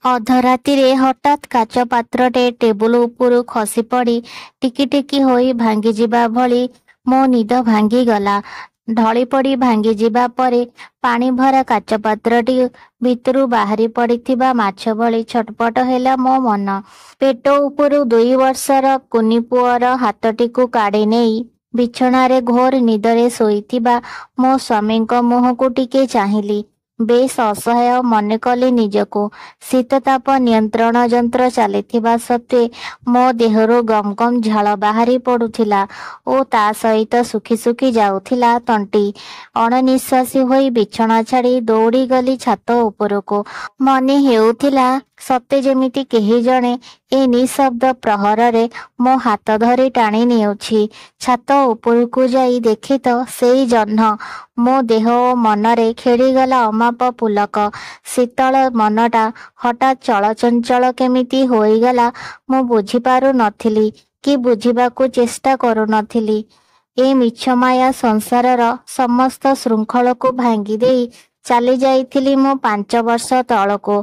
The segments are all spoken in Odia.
ଅଧରାତିରେ ହଠାତ୍ କାଚ ପାତ୍ରଟେ ଟେବୁଲ ଉପରୁ ଖସି ପଡ଼ି ଟିକି ଟିକି ହୋଇ ଭାଙ୍ଗିଯିବା ଭଳି ମୋ ନିଦ ଭାଙ୍ଗିଗଲା। ଢଳି ପଡ଼ି ଭାଙ୍ଗିଯିବା ପରେ ପାଣି ଭରା କାଚ ପାତ୍ରଟି ଭିତରୁ ବାହାରି ପଡ଼ିଥିବା ମାଛ ଭଳି ଛଟପଟ ହେଲା ମୋ ମନ। ପେଟ ଉପରୁ 2 ବର୍ଷର କୁନି ପୁଅର ହାତଟିକୁ କାଢ଼ି ନେଇ ବିଛଣାରେ ଘୋର ନିଦରେ ଶୋଇଥିବା ମୋ ସ୍ୱାମୀଙ୍କ ମୁହଁକୁ ଟିକେ ଚାହିଁଲି। ବେଶ୍ ଅସହାୟ ମନେ କଲି ନିଜକୁ। ଶୀତତାପ ନିୟନ୍ତ୍ରଣ ଯନ୍ତ୍ର ଚାଲିଥିବା ସତ୍ତ୍ୱେ ମୋ ଦେହରୁ ଗମ୍ ଗମ୍ ଝାଳ ବାହାରି ପଡ଼ୁଥିଲା ଓ ତା ସହିତ ଶୁଖି ଶୁଖି ଯାଉଥିଲା ତଣ୍ଟି। ଅଣନିଶ୍ୱାସୀ ହୋଇ ବିଛଣା ଛାଡ଼ି ଦୌଡ଼ିଗଲି ଛାତ ଉପରକୁ। ମନେ ହେଉଥିଲା ସତେ ଯେମିତି କେହି ଜଣେ ଏ ନିଃଶବ୍ଦ ପ୍ରହରରେ ମୋ ହାତ ଧରି ଟାଣି ନେଉଛି। ଛାତ ଉପରକୁ ଯାଇ ଦେଖେ ତ ସେଇ ଜହ୍ନ। ମୋ ଦେହ ଓ ମନରେ ଖେଳିଗଲା ଅମାପ ପୁଲକ। ଶୀତଳ ମନଟା ହଠାତ୍ ଚଳଚଞ୍ଚଳ କେମିତି ହୋଇଗଲା ମୁଁ ବୁଝିପାରୁ ନଥିଲି କି ବୁଝିବାକୁ ଚେଷ୍ଟା କରୁନଥିଲି। ଏ ମିଛମାୟା ସଂସାରର ସମସ୍ତ ଶୃଙ୍ଖଳକୁ ଭାଙ୍ଗି ଦେଇ ଚାଲି ଯାଇଥିଲି ମୁଁ 5 ବର୍ଷ ତଳକୁ,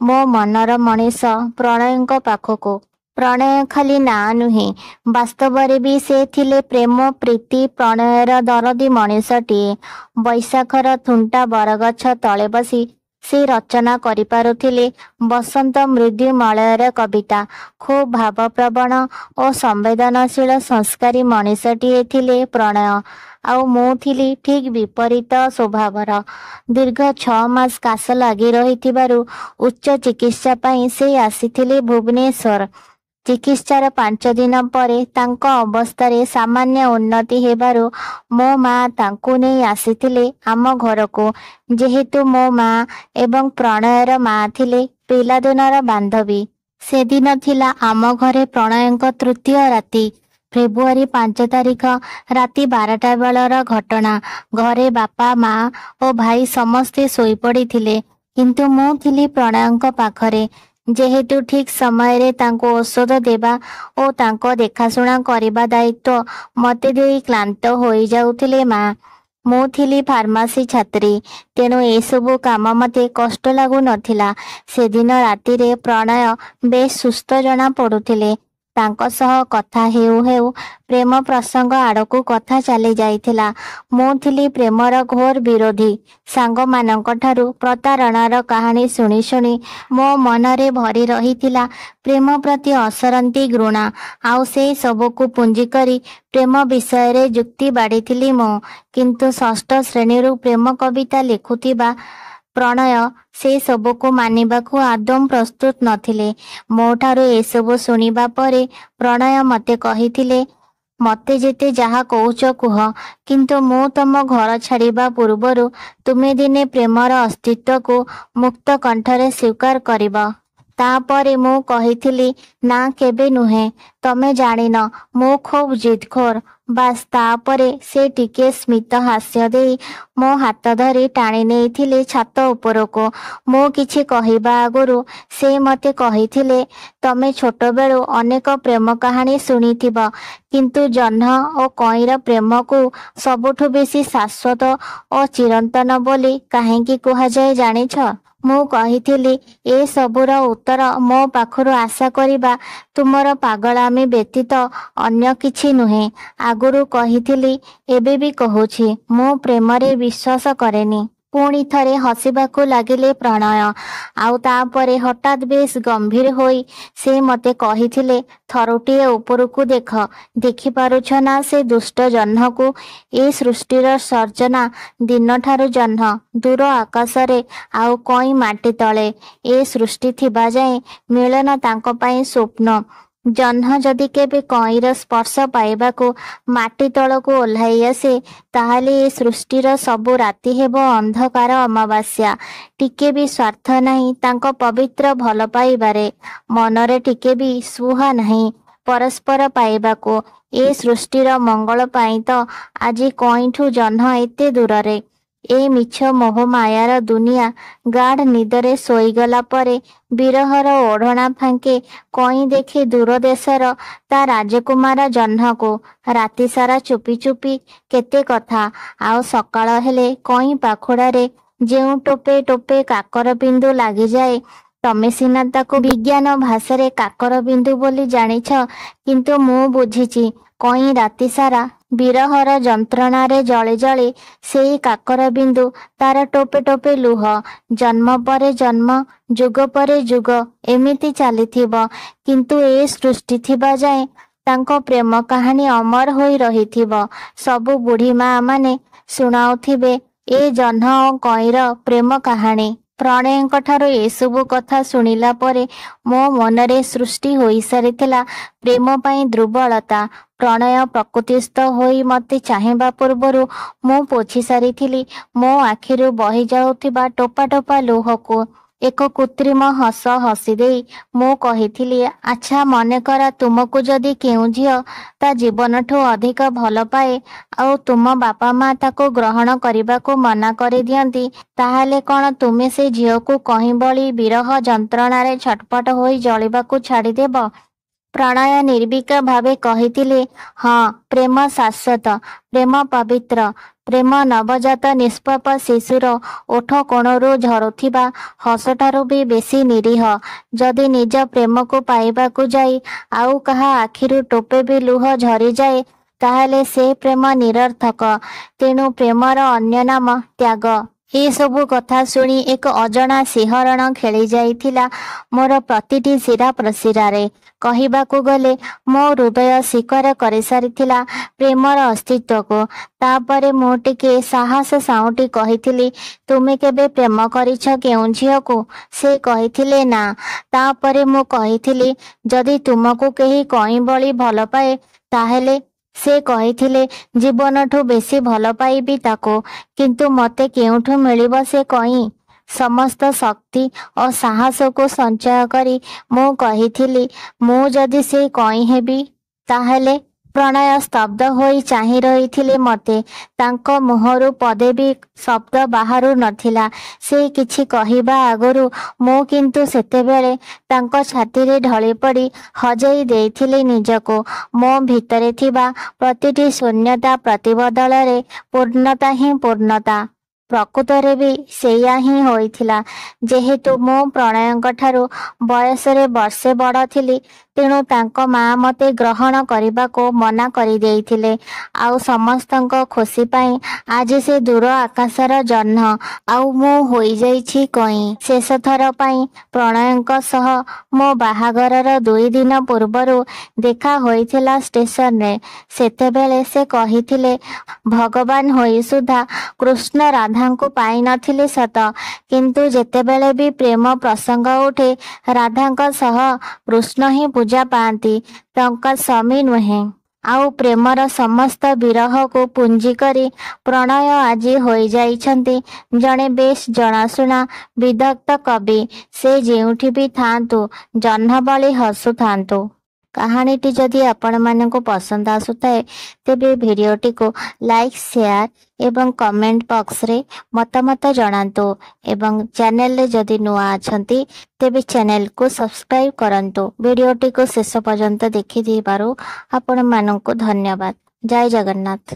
ମୋ ମନର ମଣିଷ ପ୍ରଣୟଙ୍କ ପାଖକୁ। ପ୍ରଣୟ ଖାଲି ନାଁ ନୁହେଁ, ବାସ୍ତବରେ ବି ସେ ଥିଲେ ପ୍ରେମ ପ୍ରୀତି ପ୍ରଣୟର ଦରଦୀ ମଣିଷଟିଏ। ବୈଶାଖର ଥୁଣ୍ଟା ବରଗଛ ତଳେ ବସି ସେ ରଚନା କରିପାରୁଥିଲେ ବସନ୍ତ ମୃଦୁ ମଳୟର କବିତା। ଖୁବ୍ ଭାବପ୍ରବଣ ଓ ସମ୍ବେଦନଶୀଳ ସଂସ୍କାରୀ ମଣିଷଟିଏ ଥିଲେ ପ୍ରଣୟ। ଆଉ ମୁଁ ଥିଲି ଠିକ୍ ବିପରୀତ ସ୍ୱଭାବର। ଦୀର୍ଘ 6 ମାସ କାଶ ଲାଗି ରହିଥିବାରୁ ଉଚ୍ଚ ଚିକିତ୍ସା ପାଇଁ ସେ ଆସିଥିଲେ ଭୁବନେଶ୍ୱର। ଚିକିତ୍ସାର 5 ଦିନ ପରେ ତାଙ୍କ ଅବସ୍ଥାରେ ସାମାନ୍ୟ ଉନ୍ନତି ହେବାରୁ ମୋ ମା ତାଙ୍କୁ ନେଇ ଆସିଥିଲେ ଆମ ଘରକୁ। ଯେହେତୁ ମୋ ମା ଏବଂ ପ୍ରଣୟର ମା ଥିଲେ ପିଲାଦିନର ବାନ୍ଧବୀ, ସେଦିନ ଥିଲା ଆମ ଘରେ ପ୍ରଣୟଙ୍କ ତୃତୀୟ ରାତି। ଫେବୃଆରୀ 5 ତାରିଖ ରାତି 12ଟା ବେଳର ଘଟଣା। ଘରେ ବାପା ମା ଓ ଭାଇ ସମସ୍ତେ ଶୋଇପଡ଼ିଥିଲେ, କିନ୍ତୁ ମୁଁ ଥିଲି ପ୍ରଣୟଙ୍କ ପାଖରେ। ଯେହେତୁ ଠିକ୍ ସମୟରେ ତାଙ୍କୁ ଔଷଧ ଦେବା ଓ ତାଙ୍କ ଦେଖାଶୁଣା କରିବା ଦାୟିତ୍ୱ ମୋତେ ଦେଇ କ୍ଳାନ୍ତ ହୋଇଯାଉଥିଲେ ମା। ମୁଁ ଥିଲି ଫାର୍ମାସି ଛାତ୍ରୀ, ତେଣୁ ଏସବୁ କାମ ମୋତେ କଷ୍ଟ ଲାଗୁନଥିଲା। ସେଦିନ ରାତିରେ ପ୍ରଣୟ ବେଶ୍ ସୁସ୍ଥ ଜଣା ପଡ଼ୁଥିଲେ। ତାଙ୍କ ସହ କଥା ହେଉ ହେଉ ପ୍ରେମ ପ୍ରସଙ୍ଗ ଆଡ଼କୁ କଥା ଚାଲି ଯାଇଥିଲା। ମୁଁ ଥିଲି ପ୍ରେମର ଘୋର ବିରୋଧୀ। ସାଙ୍ଗମାନଙ୍କଠାରୁ ପ୍ରତାରଣାର କାହାଣୀ ଶୁଣି ଶୁଣି ମୋ ମନରେ ଭରି ରହିଥିଲା ପ୍ରେମ ପ୍ରତି ଅସରନ୍ତି ଘୃଣା। ଆଉ ସେଇ ସବୁକୁ ପୁଞ୍ଜି କରି ପ୍ରେମ ବିଷୟରେ ଯୁକ୍ତି ବାଢ଼ିଥିଲି ମୁଁ। କିନ୍ତୁ 6ଠ ଶ୍ରେଣୀରୁ ପ୍ରେମ କବିତା ଲେଖୁଥିବା ପ୍ରଣୟ ସେ ସବୁକୁ ମାନିବାକୁ ଆଦୌ ପ୍ରସ୍ତୁତ ନଥିଲେ। ମୋଠାରୁ ଏସବୁ ଶୁଣିବା ପରେ ପ୍ରଣୟ ମୋତେ କହିଥିଲେ, ମୋତେ ଯେତେ ଯାହା କହୁଛ କୁହ, କିନ୍ତୁ ମୁଁ ତମ ଘର ଛାଡ଼ିବା ପୂର୍ବରୁ ତୁମେ ଦିନେ ପ୍ରେମର ଅସ୍ତିତ୍ୱକୁ ମୁକ୍ତ କଣ୍ଠରେ ସ୍ୱୀକାର କରିବ। ତାପରେ ମୁଁ କହିଥିଲି, ନା କେବେ ନୁହେଁ। ତମେ ଜାଣିନ ମୁଁ ଖୁବ୍ ଜିଦଖୋର। ବାସ୍ ତାପରେ ସେ ଟିକିଏ ସ୍ମିତ ହାସ୍ୟ ଦେଇ ମୋ ହାତ ଧରି ଟାଣି ନେଇଥିଲେ ଛାତ ଉପରକୁ। ମୁଁ କିଛି କହିବା ଆଗରୁ ସେ ମୋତେ କହିଥିଲେ, ତମେ ଛୋଟବେଳୁ ଅନେକ ପ୍ରେମ କାହାଣୀ ଶୁଣିଥିବ, କିନ୍ତୁ ଜହ୍ନ ଓ କଇଁର ପ୍ରେମକୁ ସବୁଠୁ ବେଶୀ ଶାଶ୍ୱତ ଓ ଚିରନ୍ତନ ବୋଲି କାହିଁକି କୁହାଯାଏ ଜାଣିଛ? ମୁଁ କହିଥିଲି, ଏ ସବୁର ଉତ୍ତର ମୋ ପାଖରୁ ଆଶା କରିବା ତୁମର ପାଗଳାମି ବ୍ୟତୀତ ଅନ୍ୟ କିଛି ନୁହେଁ। ଆଗରୁ କହିଥିଲି, ଏବେ ବି କହୁଛି, ମୁଁ ପ୍ରେମରେ ବିଶ୍ୱାସ କରେନି। ପୁଣି ଥରେ ହସିବାକୁ ଲାଗିଲେ ପ୍ରଣୟ। ଆଉ ତାପରେ ହଠାତ୍ ବେଶ୍ ଗମ୍ଭୀର ହୋଇ ସେ ମୋତେ କହିଥିଲେ, ଥରୁଟିଏ ଉପରକୁ ଦେଖ। ଦେଖିପାରୁଛ ନା ସେ ଦୁଷ୍ଟ ଜହ୍ନକୁ? ଏ ସୃଷ୍ଟିର ସର୍ଜନା ଦିନଠାରୁ ଜହ୍ନ ଦୂର ଆକାଶରେ ଆଉ କଇଁ ମାଟି ତଳେ। ଏ ସୃଷ୍ଟି ଥିବା ଯାଏ ମିଳନ ତାଙ୍କ ପାଇଁ ସ୍ୱପ୍ନ। ଜହ୍ନ ଯଦି କେବେ କଇଁର ସ୍ପର୍ଶ ପାଇବାକୁ ମାଟି ତଳକୁ ଓହ୍ଲାଇ ଆସେ, ତାହେଲେ ଏ ସୃଷ୍ଟିର ସବୁ ରାତି ହେବ ଅନ୍ଧକାର ଅମାବାସ୍ୟା। ଟିକେ ବି ସ୍ୱାର୍ଥ ନାହିଁ ତାଙ୍କ ପବିତ୍ର ଭଲ ପାଇବାରେ। ମନରେ ଟିକେ ବି ସ୍ପୃହା ନାହିଁ ପରସ୍ପର ପାଇବାକୁ। ଏ ସୃଷ୍ଟିର ମଙ୍ଗଳ ପାଇଁ ତ ଆଜି କଇଁଠୁ ଜହ୍ନ ଏତେ ଦୂରରେ। ଏ ମିଛ ମୋହମାୟାର ଦୁନିଆ ଗାଢ଼ ନିଦରେ ଶୋଇଗଲା ପରେ ବିରହର ଓଢ଼ଣା ଫାଙ୍କେ କଇଁ ଦେଖେ ଦୂର ଦେଶର ତା ରାଜକୁମାର ଜହ୍ନକୁ। ରାତିସାରା ଚୁପି ଚୁପି କେତେ କଥା। ଆଉ ସକାଳ ହେଲେ କଇଁ ପାଖୁଡ଼ାରେ ଯେଉଁ ଟୋପେ ଟୋପେ କାକର ବିନ୍ଦୁ ଲାଗିଯାଏ, ତମେ ସିନା ତାକୁ ବିଜ୍ଞାନ ଭାଷାରେ କାକର ବିନ୍ଦୁ ବୋଲି ଜାଣିଛ, କିନ୍ତୁ ମୁଁ ବୁଝିଛି କଇଁ ରାତି ସାରା ବିରହର ଯନ୍ତ୍ରଣାରେ ଜଳି ଜଳି ସେଇ କାକର ବିନ୍ଦୁ ତାର ଟୋପେ ଟୋପେ ଲୁହ ଜନ୍ମ ପରେ ଜନ୍ମ, ଯୁଗ ପରେ ଯୁଗ ଏମିତି ଚାଲିଥିବ, କିନ୍ତୁ ଏ ସୃଷ୍ଟି ଥିବା ଯାଏଁ ତାଙ୍କ ପ୍ରେମ କାହାଣୀ ଅମର ହୋଇ ରହିଥିବ। ସବୁ ବୁଢ଼ୀ ମା ମାନେ ଶୁଣାଉଥିବେ ଏ ଜହ୍ନ ଓ କଇଁର ପ୍ରେମ କାହାଣୀ। ପ୍ରଣୟଙ୍କ ଠାରୁ ଏସବୁ କଥା ଶୁଣିଲା ପରେ ମୋ ମନରେ ସୃଷ୍ଟି ହୋଇସାରିଥିଲା ପ୍ରେମ ପାଇଁ ଦୁର୍ବଳତା। ପ୍ରଣୟ ପ୍ରକୃତିସ୍ଥ ହୋଇ ମୋତେ ଚାହିଁବା ପୂର୍ବରୁ ମୁଁ ପୋଛି ସାରିଥିଲି ମୋ ଆଖିରୁ ବହି ଯାଉଥିବା ଟୋପା ଟୋପା ଲୁହକୁ। ଏକ କୃତ୍ରିମ ହସ ହସିଦେଇ ମୁଁ କହିଥିଲି, ଆଚ୍ଛା ମନେକର ତୁମକୁ ଯଦି କେଉଁ ଝିଅ ତା ଜୀବନଠୁ ଅଧିକ ଭଲ ପାଏ ଆଉ ତୁମ ବାପା ମା ତାକୁ ଗ୍ରହଣ କରିବାକୁ ମନା କରିଦିଅନ୍ତି, ତାହେଲେ କ'ଣ ତୁମେ ସେ ଝିଅକୁ କଇଁ ଭଳି ବିରହ ଯନ୍ତ୍ରଣାରେ ଛଟପଟ ହୋଇ ଜଳିବାକୁ ଛାଡ଼ିଦେବ? ପ୍ରଣୟ ନିର୍ବିକ ଭାବେ କହିଥିଲେ, ହଁ, ପ୍ରେମ ଶାଶ୍ୱତ, ପ୍ରେମ ପବିତ୍ର, ପ୍ରେମ ନବଜାତ ନିଷ୍ପାପ ଶିଶୁର ଓଠ କୋଣରୁ ଝରୁଥିବା ହସଠାରୁ ବି ବେଶୀ ନିରୀହ। ଯଦି ନିଜ ପ୍ରେମକୁ ପାଇବାକୁ ଯାଇ ଆଉ କାହା ଆଖିରୁ ଟୋପେ ବି ଲୁହ ଝରିଯାଏ, ତାହେଲେ ସେ ପ୍ରେମ ନିରର୍ଥକ। ତେଣୁ ପ୍ରେମର ଅନ୍ୟ ନାମ ତ୍ୟାଗ। ଏସବୁ କଥା ଶୁଣି ଏକ ଅଜଣା ଶିହରଣ ଖେଳି ଯାଇଥିଲା ମୋର ପ୍ରତିଟି ଶିରା ପ୍ରଶିରାରେ। କହିବାକୁ ଗଲେ ମୋ ହୃଦୟ ସ୍ୱୀକାର କରିସାରିଥିଲା ପ୍ରେମର ଅସ୍ତିତ୍ୱକୁ। ତାପରେ ମୁଁ ଟିକେ ସାହସ ସାଉଁଟି କହିଥିଲି, ତୁମେ କେବେ ପ୍ରେମ କରିଛ କେଉଁ ଝିଅକୁ? ସେ କହିଥିଲେ ନା। ତାପରେ ମୁଁ କହିଥିଲି, ଯଦି ତୁମକୁ କେହି କଇଁ ଭଳି ଭଲ ପାଏ ତାହେଲେ? ସେ କହିଥିଲେ, ଜୀବନଠୁ ବେଶୀ ଭଲ ପାଇବି ତାକୁ, କିନ୍ତୁ ମୋତେ କେଉଁଠୁ ମିଳିବ ସେ କଇଁ? ସମସ୍ତ ଶକ୍ତି ଓ ସାହସକୁ ସଞ୍ଚୟ କରି ମୁଁ କହିଥିଲି, ମୁଁ ଯଦି ସେ କଇଁ ହେବି ତାହେଲେ? ପ୍ରଣୟ ସ୍ତବ୍ଧ ହୋଇ ଚାହିଁ ରହିଥିଲେ ମୋତେ। ତାଙ୍କ ମୁହଁରୁ ପଦେ ବି ଶବ୍ଦ ବାହାରୁ ନଥିଲା। ସେ କିଛି କହିବା ଆଗରୁ ମୁଁ କିନ୍ତୁ ସେତେବେଳେ ତାଙ୍କ ଛାତିରେ ଢଳିପଡ଼ି ହଜେଇ ଦେଇଥିଲି ନିଜକୁ। ମୋ ଭିତରେ ଥିବା ପ୍ରତିଟି ଶୂନ୍ୟତା ପ୍ରତିବଦଳରେ ପୂର୍ଣ୍ଣତା ହିଁ ପୂର୍ଣ୍ଣତା। ପ୍ରକୃତରେ ବି ସେଇଆ ହିଁ ହୋଇଥିଲା। ଯେହେତୁ ମୁଁ ପ୍ରଣୟଙ୍କ ଠାରୁ ବୟସରେ ବର୍ଷେ ବଡ଼ ଥିଲି, ତେଣୁ ତାଙ୍କ ମା ମୋତେ ଗ୍ରହଣ କରିବାକୁ ମନା କରିଦେଇଥିଲେ। ଆଉ ସମସ୍ତଙ୍କ ଖୁସି ପାଇଁ ଆଜି ସେ ଦୂର ଆକାଶର ଜହ୍ନ ଆଉ ମୁଁ ହୋଇଯାଇଛି କଇଁ। ଶେଷଥର ପାଇଁ ପ୍ରଣୟଙ୍କ ସହ ମୋ ବାହାଘରର 2 ଦିନ ପୂର୍ବରୁ ଦେଖା ହୋଇଥିଲା ଷ୍ଟେସନରେ। ସେତେବେଳେ ସେ କହିଥିଲେ, ଭଗବାନ ହୋଇ ସୁଦ୍ଧା କୃଷ୍ଣ ରାଧାଙ୍କୁ ପାଇନଥିଲେ ସତ, କିନ୍ତୁ ଯେତେବେଳେ ବି ପ୍ରେମ ପ୍ରସଙ୍ଗ ଉଠେ ରାଧାଙ୍କ ସହ କୃଷ୍ଣ ହିଁ ପୂଜା ପାଆନ୍ତି, ଟଙ୍କା ସ୍ୱାମୀ ନୁହେଁ। ଆଉ ପ୍ରେମର ସମସ୍ତ ବିରହକୁ ପୁଞ୍ଜି କରି ପ୍ରଣୟ ଆଜି ହୋଇଯାଇଛନ୍ତି ଜଣେ ବେଶ୍ ଜଣାଶୁଣା ବିଦଗ୍ଧ କବି। ସେ ଯେଉଁଠି ବି ଥାଆନ୍ତୁ, ଜହ୍ନ ଭଳି ହସୁଥାନ୍ତୁ। କାହାଣୀଟି ଯଦି ଆପଣମାନଙ୍କୁ ପସନ୍ଦ ଆସୁଥାଏ ତେବେ ଭିଡ଼ିଓଟିକୁ ଲାଇକ୍, ସେୟାର ଏବଂ କମେଣ୍ଟ ବକ୍ସରେ ମତାମତ ଜଣାନ୍ତୁ ଏବଂ ଚ୍ୟାନେଲରେ ଯଦି ନୂଆ ଅଛନ୍ତି ତେବେ ଚ୍ୟାନେଲକୁ ସବସ୍କ୍ରାଇବ୍ କରନ୍ତୁ। ଭିଡ଼ିଓଟିକୁ ଶେଷ ପର୍ଯ୍ୟନ୍ତ ଦେଖିଥିବାରୁ ଆପଣମାନଙ୍କୁ ଧନ୍ୟବାଦ। ଜୟ ଜଗନ୍ନାଥ।